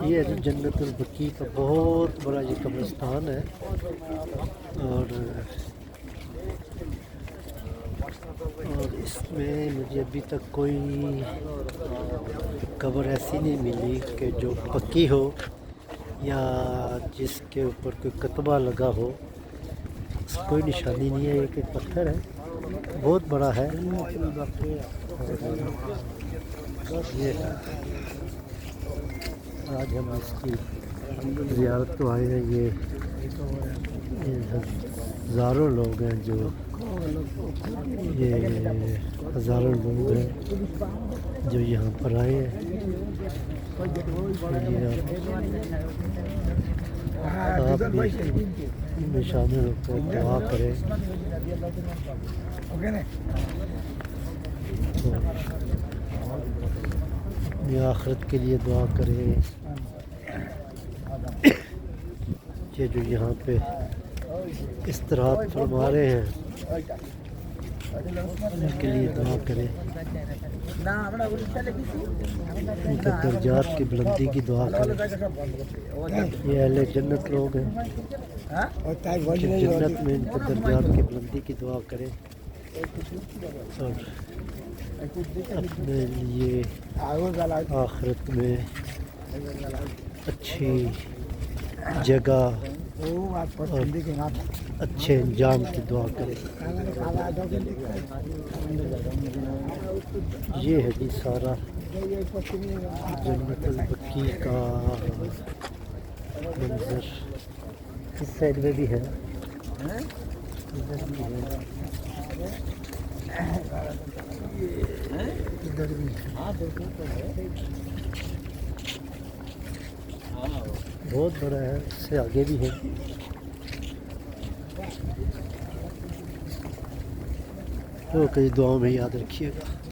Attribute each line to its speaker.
Speaker 1: یہ جنت البقیع کا بہت بڑا یہ قبرستان ہے، اور اس میں مجھے ابھی تک کوئی قبر ایسی نہیں ملی کہ جو پکی ہو یا جس کے اوپر کوئی کتبہ لگا ہو۔ اس کوئی نشانی نہیں ہے، ایک پتھر ہے، بہت بڑا ہے۔ یہ آج ہم اس کی زیارت کو آئے ہیں۔ یہ ہزاروں لوگ ہیں، یہ ہزاروں لوگ ہیں جو یہاں پر آئے ہیں۔ آپ بھی ان میں شامل ہو کر دعا کریں، اپنی آخرت کے لیے دعا کریں۔ یہ جو یہاں پہ استراحت فرما رہے ہیں، ان کے لیے دعا کریں، ان کے درجات کی بلندی کی دعا کریں۔ یہ اہل جنت لوگ ہیں، کہ جنت میں ان کے درجات کی بلندی کی دعا کریں، اور اپنے لیے آخرت میں اچھی جگہ اور اچھے انجام کی دعا کریں۔ یہ ہے جی سارا جنت البقیع کا منظر۔ اس سائڈ میں بھی ہے، ادھر بھی ہے، ادھر بھی ہے، بہت بڑا ہے، اس سے آگے بھی ہے۔ تو کئی دعاؤں میں یاد رکھیے گا۔